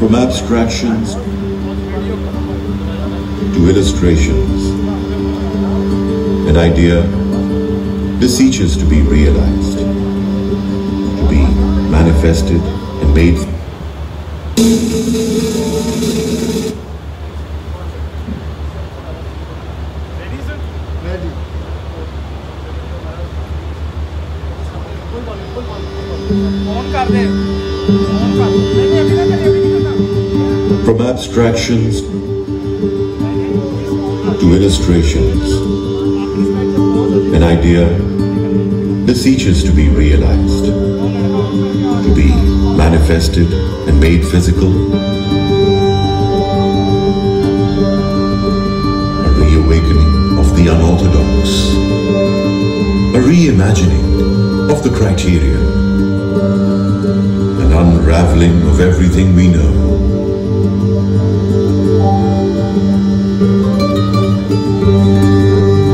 From abstractions to illustrations, an idea beseeches to be realized, to be manifested and made. From abstractions to illustrations, an idea beseeches to be realized, to be manifested and made physical. A reawakening of the unorthodox, a reimagining of the criteria, an unraveling of everything we know.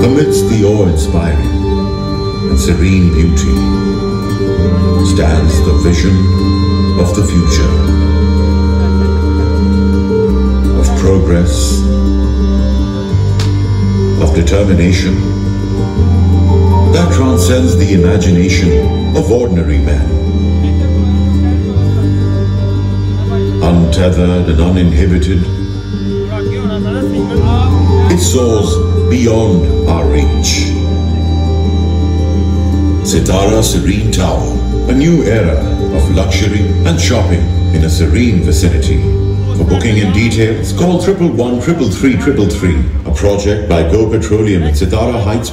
Amidst the awe-inspiring and serene beauty stands the vision of the future, of progress, of determination that transcends the imagination of ordinary men. Untethered and uninhibited, it soars beyond our reach. Sitara Serene Tower, a new era of luxury and shopping in a serene vicinity. For booking and details, call 111-333-333, a project by Go Petroleum at Sitara Heights.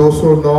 209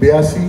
82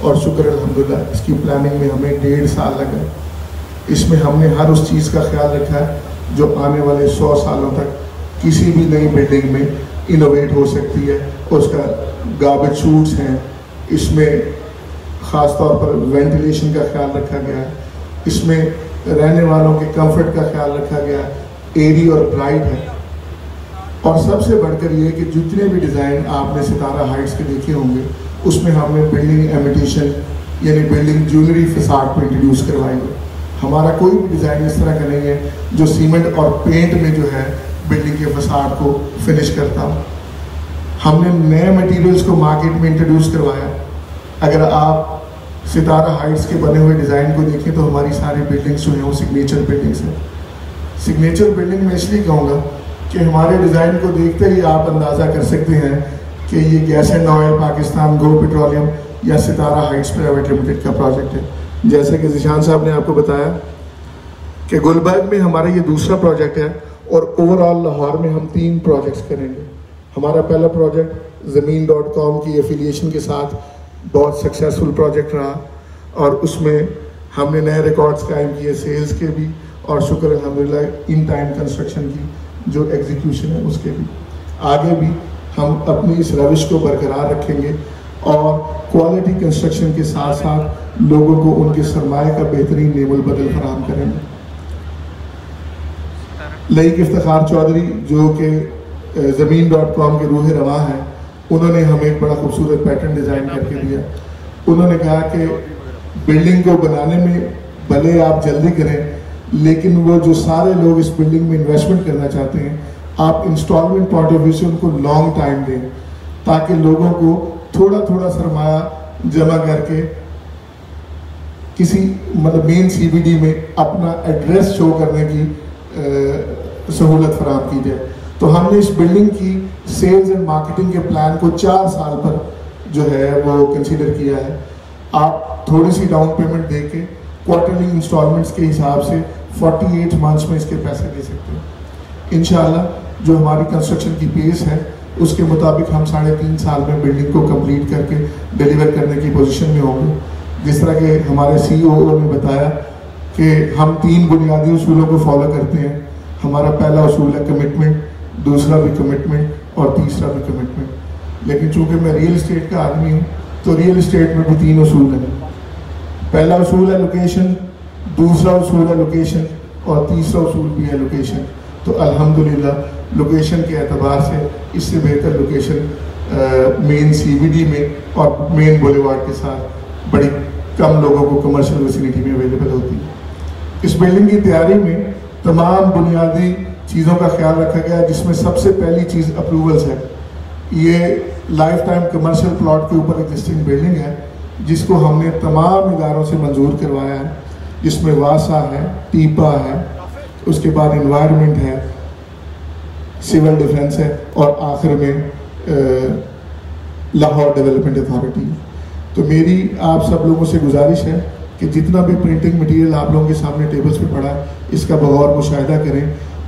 اور شکر الحمدللہ اس کی planning میں ہمیں 1.5 سال لگا. اس میں ہم نے ہر اس چیز کا خیال رکھا ہے جو آنے والے 100 سالوں تک کسی بھی نئی بلڈنگ میں انوویٹ ہو سکتی ہے. اس کا گاربیج شوٹس ہیں, اس میں خاص طور پر وینٹیلیشن کا خیال رکھا گیا ہے, اس میں رہنے والوں کے کمفرٹ کا خیال رکھا گیا, ایری اور برائٹ ہے. اور سب سے بڑھ کر یہ کہ جتنے بھی ڈیزائن آپ نے ستارہ ہائٹس کے دیکھے ہوں گے اس میں ہم نے بلڈنگ امیٹیشن یعنی بلڈنگ جویلری فساد کو انٹروڈیوس کروائی ہے. ہمارا کوئی بھی ڈیزائن اس طرح کا نہیں ہے جو سیمنٹ اور پینٹ میں جو ہے بلڈنگ کے فساد کو فنش کرتا ہوں. ہم نے نئے میٹیریلز کو مارکیٹ میں انٹروڈیوس کروایا. اگر آپ ستارہ ہائٹس کے بنے ہوئے ڈیزائن کو دیکھیں تو ہماری ساری بلڈنگس جو ہیں وہ سگنیچر بلڈنگس ہیں. سگنیچر بلڈنگ میں اس لیے کہوں گا کہ ہمارے ڈیزائن کو دیکھتے ہی آپ اندازہ کر سکتے ہیں کہ یہ gas and oil Pakistan go petroleum یا ستارہ ہائٹس پرائیویٹ لمیٹڈ کا پروجیکٹ ہے. جیسے کہ ذیشان صاحب نے آپ کو بتایا کہ گلبرگ میں ہمارا یہ دوسرا پروجیکٹ ہے اور اوور آل لاہور میں ہم 3 پروجیکٹس کریں گے. ہمارا پہلا پروجیکٹ زمین.com کی ایفیلیشن کے ساتھ بہت سکسیسفل پروجیکٹ رہا اور اس میں ہم نے نئے ریکارڈز قائم کیے سیلز کے بھی اور شکر الحمدللہ ان ٹائم کنسٹرکشن کی جو ایگزیکیوشن ہے اس کے بھی. آگے بھی ہم اپنی اس روش کو برقرار رکھیں گے اور کوالٹی کنسٹرکشن کے ساتھ ساتھ لوگوں کو ان کے سرمایہ کا بہترین نعم البدل فراہم کریں گے. لئیک افتخار چودھری جو کہ زمین.com کے روح رواں ہیں, انہوں نے ہمیں ایک بڑا خوبصورت پیٹرن ڈیزائن کر کے دیا. انہوں نے کہا کہ بلڈنگ کو بنانے میں بھلے آپ جلدی کریں لیکن وہ جو سارے لوگ اس بلڈنگ میں انویسٹمنٹ کرنا چاہتے ہیں آپ انسٹالمنٹ پوائنٹ آف ویو سے ان کو لانگ ٹائم دیں تاکہ لوگوں کو تھوڑا تھوڑا سرمایہ جمع کر کے کسی مین سی بی ڈی میں اپنا ایڈریس شو کرنے کی سہولت فراہم کی جائے. تو ہم نے اس بلڈنگ کی سیلز اینڈ مارکیٹنگ کے پلان کو 4 سال پر جو ہے وہ کنسیڈر کیا ہے. آپ تھوڑی سی ڈاؤن پیمنٹ دے کے کوارٹرلی انسٹالمنٹس کے حساب سے 48 منتھس میں اس کے پیسے دے سکتے ہیں. انشاءاللہ جو ہماری کنسٹرکشن کی پیس ہے اس کے مطابق ہم 3.5 سال میں بلڈنگ کو کمپلیٹ کر کے ڈیلیور کرنے کی پوزیشن میں ہوں گے. جس طرح کہ ہمارے سی او نے بتایا کہ ہم 3 بنیادی اصولوں کو فالو کرتے ہیں. ہمارا پہلا اصول ہے کمٹمنٹ, دوسرا بھی کمٹمنٹ اور تیسرا بھی کمٹمنٹ. لیکن چونکہ میں ریئل اسٹیٹ کا آدمی ہوں تو ریئل اسٹیٹ میں بھی 3 اصول ہیں. پہلا اصول ہے لوکیشن, دوسرا اصول ہے لوکیشن اور تیسرا اصول بھی ہے لوکیشن. تو الحمدللہ لوکیشن کے اعتبار سے اس سے بہتر لوکیشن مین سی بی ڈی میں اور مین بولیوارڈ کے ساتھ بڑی کم لوگوں کو کمرشل ویسینٹی میں اویلیبل ہوتی ہے. اس بلڈنگ کی تیاری میں تمام بنیادی چیزوں کا خیال رکھا گیا جس میں سب سے پہلی چیز اپروولز ہے. یہ لائف ٹائم کمرشل پلاٹ کے اوپر ایگزسٹنگ بلڈنگ ہے جس کو ہم نے تمام اداروں سے منظور کروایا ہے, جس میں واسا ہے, ٹیپا ہے, اس کے بعد انوائرمنٹ ہے, سول ڈیفنس ہے اور آخر میں لاہور ڈیولپمنٹ اتھارٹی. تو میری آپ سب لوگوں سے گزارش ہے کہ جتنا بھی پرنٹنگ مٹیریل آپ لوگوں کے سامنے ٹیبلز پہ پڑا ہے اس کا بغور مشاہدہ کریں.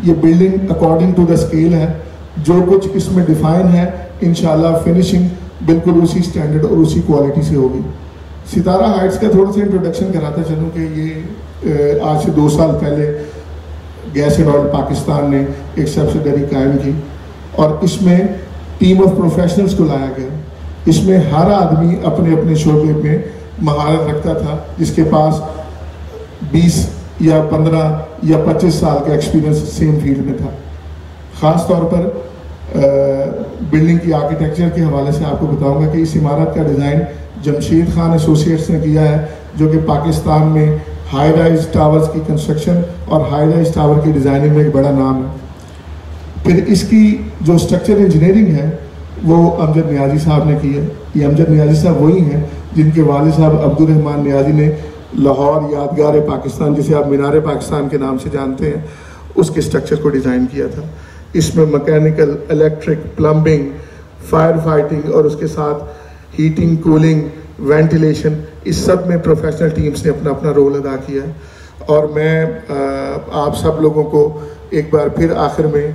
یہ building according to the scale ہے, جو کچھ اس میں ڈیفائن ہے انشاءاللہ فنشنگ بالکل اسی سٹینڈرڈ اور اسی کوالٹی سے ہوگی. ستارہ ہائٹس کا تھوڑا سا انٹروڈکشن کراتا چلوں کہ یہ آج سے 2 سال پہلے گیس اینڈ آئل پاکستان نے ایک سبسیڈری قائم کی اور اس میں ٹیم آف پروفیشنلز کو لایا گیا. اس میں ہر آدمی اپنے اپنے شعبے میں مہارت رکھتا تھا جس کے پاس 20 یا 15 یا 25 سال کا ایکسپیرینس سیم فیلڈ میں تھا. خاص طور پر بلڈنگ کی آرکیٹیکچر کے حوالے سے آپ کو بتاؤں گا کہ اس عمارت کا ڈیزائن جمشید خان ایسوسیٹس نے کیا ہے جو کہ پاکستان میں ہائی رائز ٹاورز کی کنسٹرکشن اور ہائی رائز ٹاور کی ڈیزائننگ میں ایک بڑا نام ہے. پھر اس کی جو اسٹرکچر انجینئرنگ ہے وہ امجد نیازی صاحب نے کی ہے. یہ امجد نیازی صاحب وہی ہیں جن کے والد صاحب عبدالرحمان نیازی نے لاہور یادگار پاکستان جسے آپ مینار پاکستان کے نام سے جانتے ہیں اس کے اسٹرکچر کو ڈیزائن کیا تھا. اس میں mechanical, electric, plumbing, fire fighting اور اس کے ساتھ ہیٹنگ, کولنگ, وینٹیلیشن, اس سب میں پروفیشنل ٹیمز نے اپنا اپنا رول ادا کیا ہے. اور میں آپ سب لوگوں کو ایک بار پھر آخر میں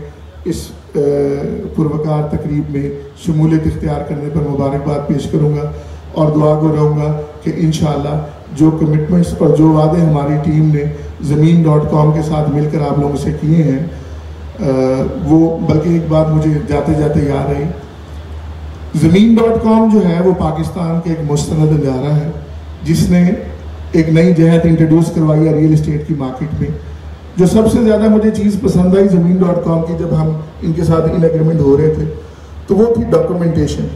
اس پروکار تقریب میں شمولیت اختیار کرنے پر مبارکباد پیش کروں گا اور دعا گو رہوں گا کہ انشاءاللہ جو کمٹمنٹس اور جو وعدے ہماری ٹیم نے زمین.com کے ساتھ مل کر آپ لوگوں سے کیے ہیں وہ، بلکہ ایک بات مجھے جاتے جاتے یاد آئی، زمین.com جو ہے وہ پاکستان کے ایک مستند ادارہ ہے جس نے ایک نئی جہت انٹروڈیوس کروائی ہے ریئل اسٹیٹ کی مارکیٹ میں. جو سب سے زیادہ مجھے چیز پسند آئی زمین.com کی، جب ہم ان کے ساتھ ان ایگریمنٹ ہو رہے تھے، تو وہ تھی ڈاکومنٹیشن.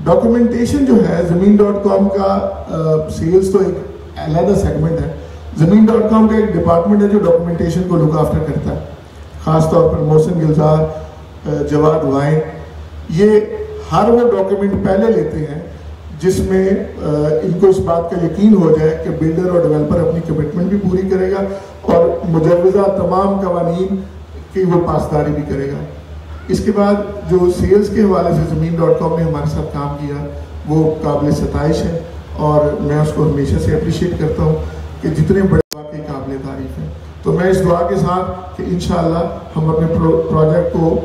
ڈاکومنٹیشن جو ہے زمین.com کا سیلز تو ایک علیحدہ سیگمنٹ ہے، زمین.com کا ایک ڈپارٹمنٹ ہے جو ڈاکومنٹیشن کو لک آفٹر کرتا ہے. خاص طور پر محسن گلزار، جواد وائن، یہ ہر وہ ڈاکیومنٹ پہلے لیتے ہیں جس میں ان کو اس بات کا یقین ہو جائے کہ بلڈر اور ڈیولپر اپنی کمٹمنٹ بھی پوری کرے گا اور مجوزہ تمام قوانین کی وہ پاسداری بھی کرے گا. اس کے بعد جو سیلز کے حوالے سے زمین.com نے ہمارے ساتھ کام کیا وہ قابل ستائش ہے، اور میں اس کو ہمیشہ سے اپریشیٹ کرتا ہوں کہ جتنے بڑے واقعی قابل تعریف ہیں. تو میں اس دعا کے ساتھ کہ انشاءاللہ ہم اپنے پروجیکٹ کو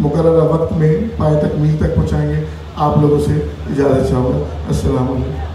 مقررہ وقت میں پائے تکمیل تک پہنچائیں گے، آپ لوگوں سے اجازت چاہوں گا. السلام علیکم.